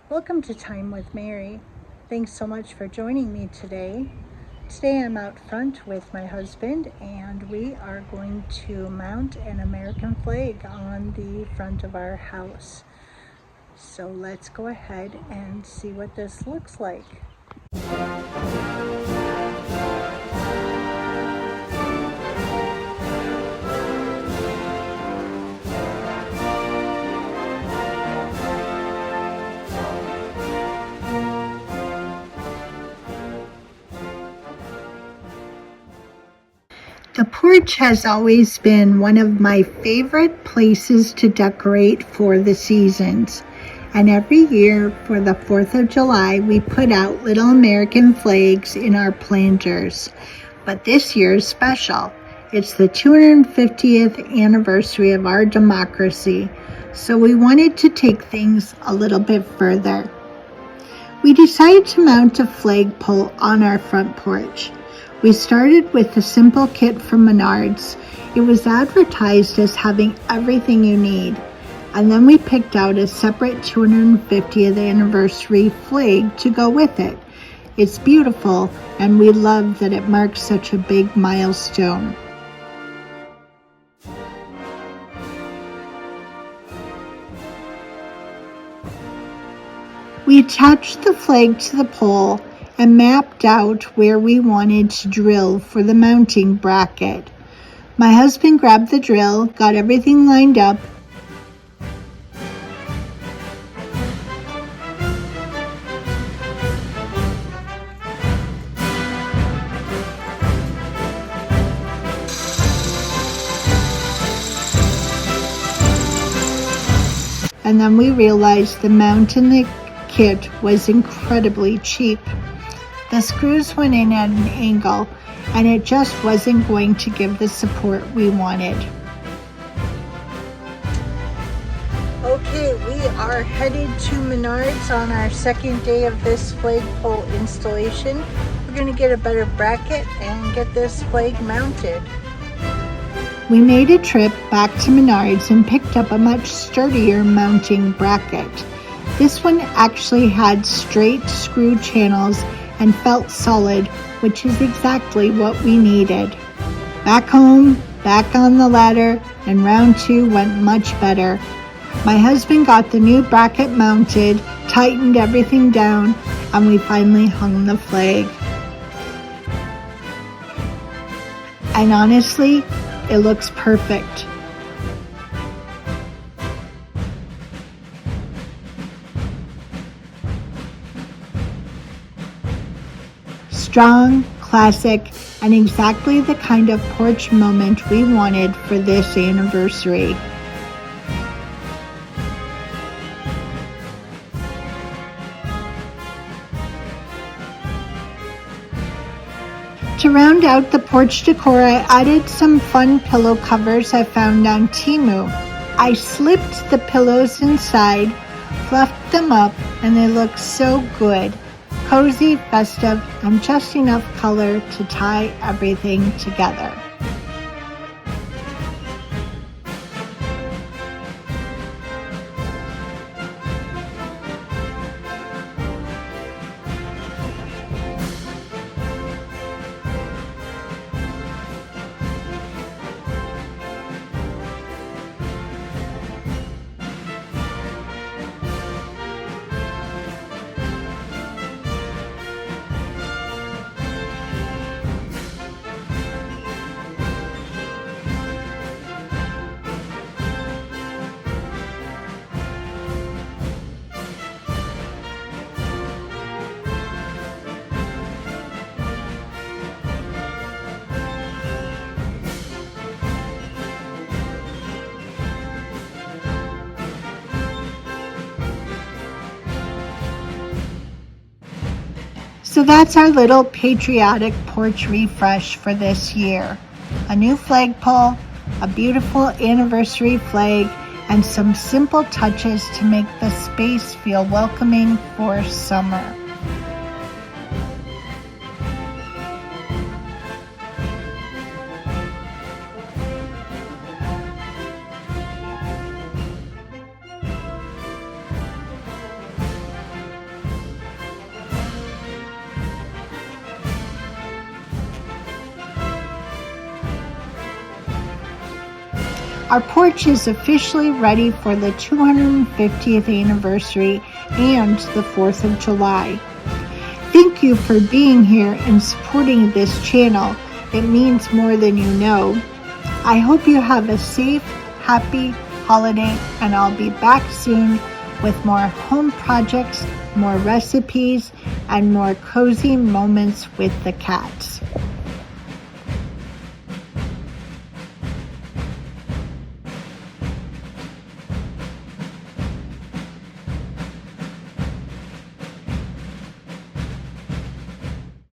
Welcome to Time with Mary. Thanks so much for joining me today. Today I'm out front with my husband and we are going to mount an American flag on the front of our house. So let's go ahead and see what this looks like. The porch has always been one of my favorite places to decorate for the seasons. And every year for the 4th of July, we put out little American flags in our planters. But this year is special. It's the 250th anniversary of our democracy. So we wanted to take things a little bit further. We decided to mount a flagpole on our front porch. We started with a simple kit from Menards. It was advertised as having everything you need. And then we picked out a separate 250th anniversary flag to go with it. It's beautiful, and we love that it marks such a big milestone. We attached the flag to the pole and mapped out where we wanted to drill for the mounting bracket. My husband grabbed the drill, got everything lined up, and then we realized the mount in the kit was incredibly cheap. The screws went in at an angle, and it just wasn't going to give the support we wanted. Okay, we are headed to Menards on our second day of this flagpole installation. We're going to get a better bracket and get this flag mounted. We made a trip back to Menards and picked up a much sturdier mounting bracket. This one actually had straight screw channels and felt solid, which is exactly what we needed. Back home, back on the ladder, and round 2 went much better. My husband got the new bracket mounted, tightened everything down, and we finally hung the flag. And honestly, it looks perfect. Strong, classic, and exactly the kind of porch moment we wanted for this anniversary. To round out the porch decor, I added some fun pillow covers I found on Temu. I slipped the pillows inside, fluffed them up, and they look so good. Cozy, festive, and just enough color to tie everything together. So that's our little patriotic porch refresh for this year. A new flagpole, a beautiful anniversary flag, and some simple touches to make the space feel welcoming for summer. Our porch is officially ready for the 250th anniversary and the 4th of July. Thank you for being here and supporting this channel. It means more than you know. I hope you have a safe, happy holiday, and I'll be back soon with more home projects, more recipes, and more cozy moments with the cats.